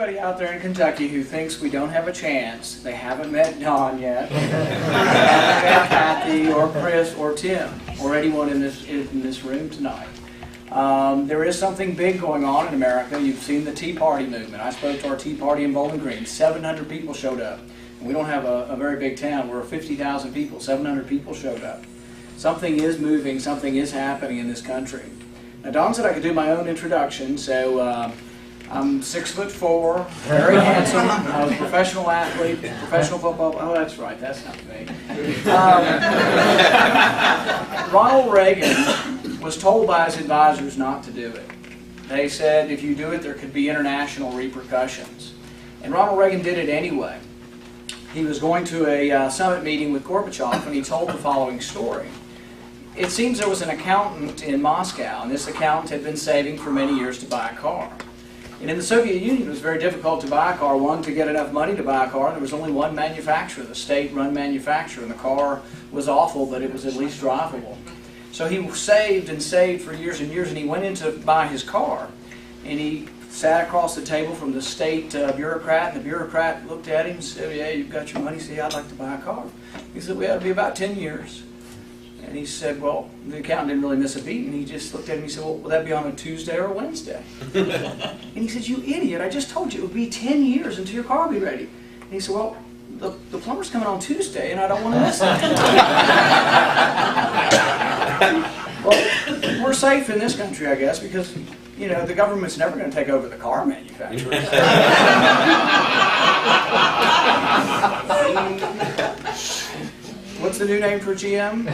anybody out there in Kentucky who thinks we don't have a chance, they haven't met Don yet, they haven't met Kathy or Chris or Tim or anyone in this room tonight. There is something big going on in America. You've seen the Tea Party movement. I spoke to our Tea Party in Bowling Green. 700 people showed up. And we don't have a very big town. We're 50,000 people. 700 people showed up. Something is moving. Something is happening in this country. Now, Don said I could do my own introduction, so I'm 6'4", very handsome. I was a professional athlete, professional football. Oh, that's right. That's not me. Ronald Reagan was told by his advisors not to do it. They said if you do it, there could be international repercussions. And Ronald Reagan did it anyway. He was going to a summit meeting with Gorbachev, and he told the following story. It seems there was an accountant in Moscow, and this accountant had been saving for many years to buy a car. And in the Soviet Union, it was very difficult to buy a car. One, to get enough money to buy a car, and there was only one manufacturer, the state-run manufacturer, and the car was awful, but it was at least drivable. So he saved and saved for years and years, and he went in to buy his car, and he sat across the table from the state bureaucrat, and the bureaucrat looked at him and said, "Yeah, you've got your money. See, I'd like to buy a car." He said, "Well, it'll be about 10 years. And he said, well, the accountant didn't really miss a beat, and he just looked at him and he said, well, will that be on a Tuesday or a Wednesday? And he said, you idiot, I just told you it would be 10 years until your car will be ready. And he said, well, the plumber's coming on Tuesday, and I don't want to miss it. Well, we're safe in this country, I guess, because, you know, the government's never going to take over the car manufacturers. What's the new name for GM?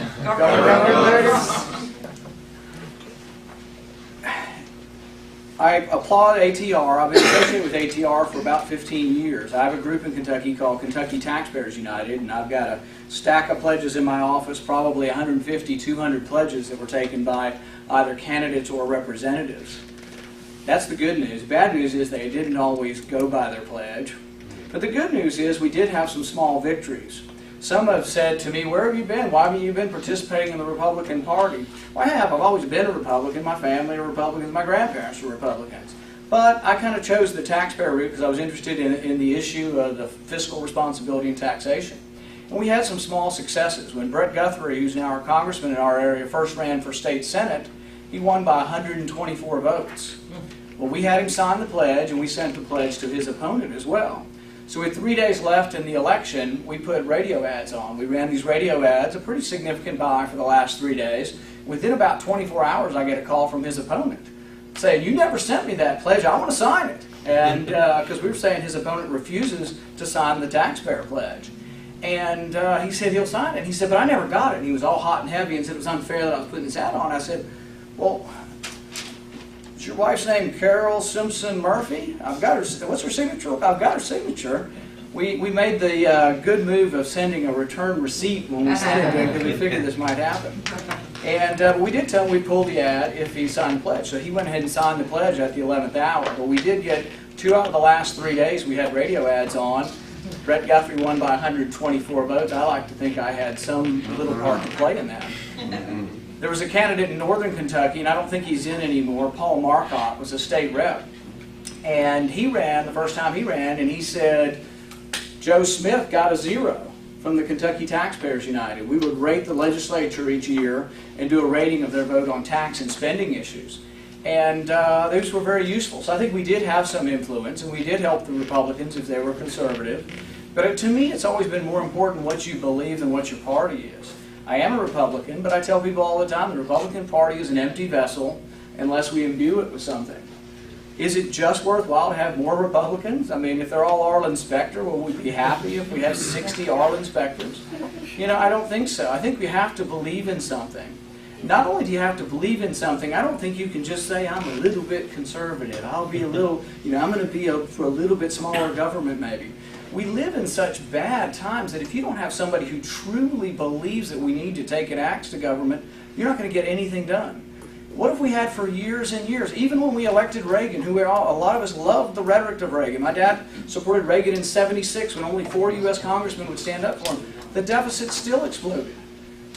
I applaud ATR. I've been associated with ATR for about 15 years. I have a group in Kentucky called Kentucky Taxpayers United, and I've got a stack of pledges in my office, probably 150, 200 pledges that were taken by either candidates or representatives. That's the good news. Bad news is they didn't always go by their pledge. But the good news is we did have some small victories. Some have said to me, where have you been? Why haven't you been participating in the Republican Party? Well, I have. I've always been a Republican. My family are Republicans. My grandparents were Republicans. But I kind of chose the taxpayer route because I was interested in the issue of the fiscal responsibility and taxation. And we had some small successes. When Brett Guthrie, who's now our congressman in our area, first ran for state senate, he won by 124 votes. Well, we had him sign the pledge, and we sent the pledge to his opponent as well. So with 3 days left in the election, we put radio ads on. We ran these radio ads, a pretty significant buy for the last 3 days. Within about 24 hours, I get a call from his opponent saying, you never sent me that pledge, I want to sign it. And because we were saying his opponent refuses to sign the taxpayer pledge. And he said he'll sign it. He said, but I never got it. And he was all hot and heavy and said it was unfair that I was putting this ad on. I said, well, is your wife's name Carol Simpson Murphy? I've got her. What's her signature? I've got her signature. We made the good move of sending a return receipt when we sent it to him because we figured this might happen. And we did tell him we pulled the ad if he signed the pledge. So he went ahead and signed the pledge at the 11th hour. But we did get 2 out of the last 3 days we had radio ads on. Brett Guthrie won by 124 votes. I like to think I had some little part to play in that. There was a candidate in northern Kentucky, and I don't think he's in anymore, Paul Marcotte, was a state rep. And he ran, the first time he ran, and he said, Joe Smith got a 0 from the Kentucky Taxpayers United. We would rate the legislature each year and do a rating of their vote on tax and spending issues. And those were very useful. So I think we did have some influence, and we did help the Republicans if they were conservative. But to me, it's always been more important what you believe than what your party is. I am a Republican, but I tell people all the time the Republican Party is an empty vessel unless we imbue it with something. Is it just worthwhile to have more Republicans? I mean, if they're all Arlen Specter, will we be happy if we have 60 Arlen Specters? You know, I don't think so. I think we have to believe in something. Not only do you have to believe in something, I don't think you can just say, I'm a little bit conservative. I'll be a little, you know, I'm going to be for a little bit smaller government maybe. We live in such bad times that if you don't have somebody who truly believes that we need to take an axe to government, you're not going to get anything done. What if we had for years and years, even when we elected Reagan, who a lot of us loved the rhetoric of Reagan. My dad supported Reagan in '76 when only 4 U.S. congressmen would stand up for him. The deficit still exploded.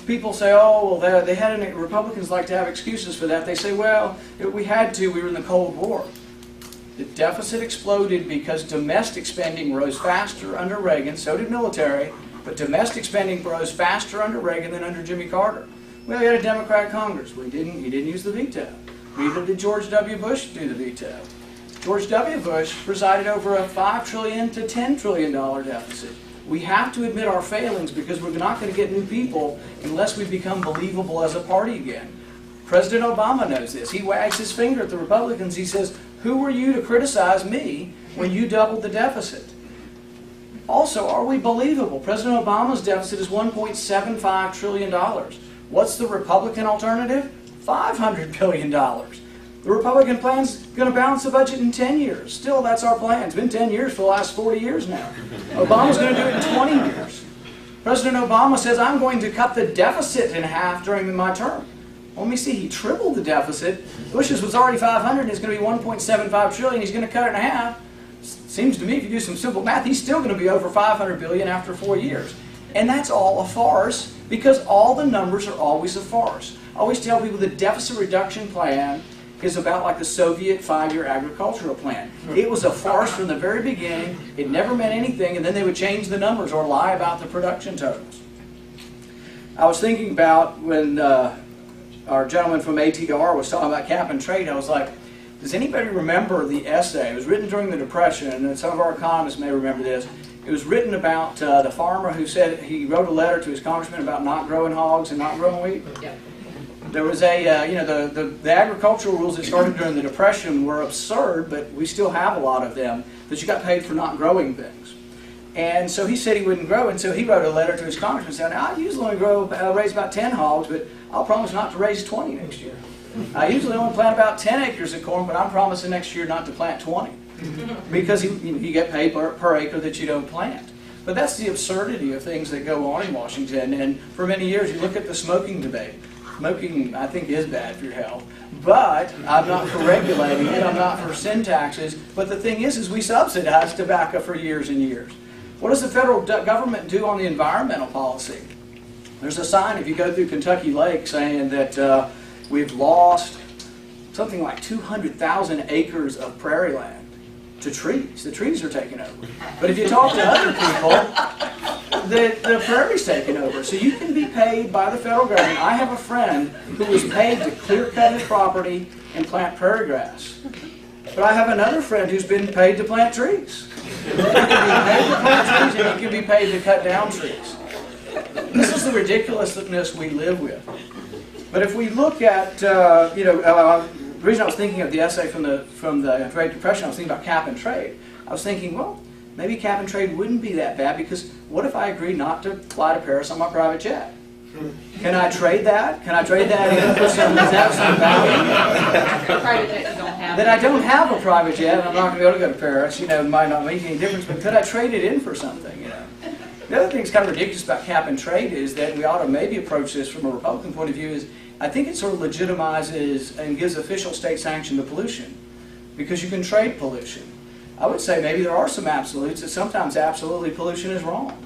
People say, oh, well, they had Republicans like to have excuses for that. They say, well, we had to. We were in the Cold War. The deficit exploded because domestic spending rose faster under Reagan, so did military, but domestic spending rose faster under Reagan than under Jimmy Carter. Well, we had a Democrat Congress. He didn't use the veto. Neither did George W. Bush do the veto. George W. Bush presided over a $5 trillion to $10 trillion deficit. We have to admit our failings because we're not going to get new people unless we become believable as a party again. President Obama knows this. He wags his finger at the Republicans. He says, "Who were you to criticize me when you doubled the deficit?" Also, are we believable? President Obama's deficit is $1.75 trillion. What's the Republican alternative? $500 billion. The Republican plan's going to balance the budget in 10 years. Still, that's our plan. It's been 10 years for the last 40 years now. Obama's going to do it in 20 years. President Obama says, "I'm going to cut the deficit in half during my term." Well, let me see, he tripled the deficit. Bush's was already 500, it's going to be 1.75 trillion. He's going to cut it in half. Seems to me, if you do some simple math, he's still going to be over 500 billion after 4 years. And that's all a farce, because all the numbers are always a farce. I always tell people the deficit reduction plan is about like the Soviet 5-year agricultural plan. It was a farce from the very beginning. It never meant anything, and then they would change the numbers or lie about the production totals. I was thinking about when our gentleman from ATR was talking about cap and trade. I was like, does anybody remember the essay? It was written during the Depression, and some of our economists may remember this. It was written about the farmer who said he wrote a letter to his congressman about not growing hogs and not growing wheat. Yep. There was a, the agricultural rules that started during the Depression were absurd, but we still have a lot of them, that you got paid for not growing things. And so he said he wouldn't grow, and so he wrote a letter to his congressman saying, "I usually only raise about 10 hogs, but I'll promise not to raise 20 next year. I usually only plant about 10 acres of corn, but I'm promising next year not to plant 20. Because you get paid per acre that you don't plant. But that's the absurdity of things that go on in Washington. And for many years, you look at the smoking debate. Smoking, I think, is bad for your health. But I'm not for regulating it. I'm not for sin taxes. But the thing is we subsidize tobacco for years and years. What does the federal government do on the environmental policy? There's a sign if you go through Kentucky Lake saying that we've lost something like 200,000 acres of prairie land to trees. The trees are taking over. But if you talk to other people, the prairie's taking over. So you can be paid by the federal government. I have a friend who was paid to clear cut his property and plant prairie grass. But I have another friend who's been paid to plant trees. You can be paid to plant trees and you can be paid to cut down trees. This is the ridiculousness we live with. But if we look at, the reason I was thinking of the essay from the Great Depression, I was thinking about cap and trade. I was thinking, well, maybe cap and trade wouldn't be that bad, because what if I agreed not to fly to Paris on my private jet? Can I trade that? Can I trade that in for some value? Private jet you don't have. That I don't have a private jet and I'm not going to be able to go to Paris. It might not make any difference, but could I trade it in for something? The other thing that's kind of ridiculous about cap and trade is that we ought to maybe approach this from a Republican point of view is I think it sort of legitimizes and gives official state sanction to pollution, because you can trade pollution. I would say maybe there are some absolutes that sometimes absolutely pollution is wrong.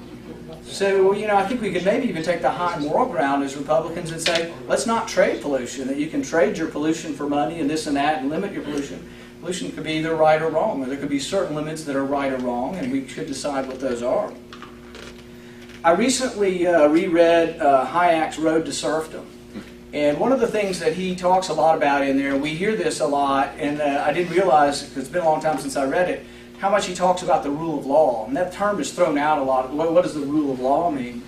So, I think we could maybe even take the high moral ground as Republicans and say, let's not trade pollution, that you can trade your pollution for money and this and that and limit your pollution. Pollution could be either right or wrong, or there could be certain limits that are right or wrong, and we should decide what those are. I recently reread Hayek's Road to Serfdom. And one of the things that he talks a lot about in there, we hear this a lot, and I didn't realize, because it's been a long time since I read it, how much he talks about the rule of law. And that term is thrown out a lot. What does the rule of law mean?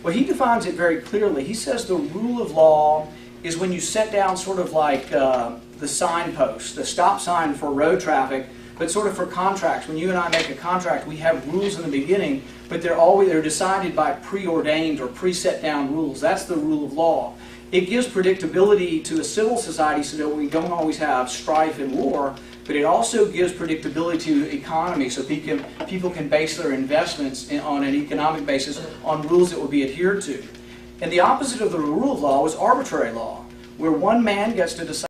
Well, he defines it very clearly. He says the rule of law is when you set down sort of like the signpost, the stop sign for road traffic, but sort of for contracts. When you and I make a contract, we have rules in the beginning, but they're decided by preordained or preset down rules. That's the rule of law. It gives predictability to a civil society so that we don't always have strife and war, but it also gives predictability to the economy so people can base their investments on an economic basis on rules that will be adhered to. And the opposite of the rule of law is arbitrary law, where one man gets to decide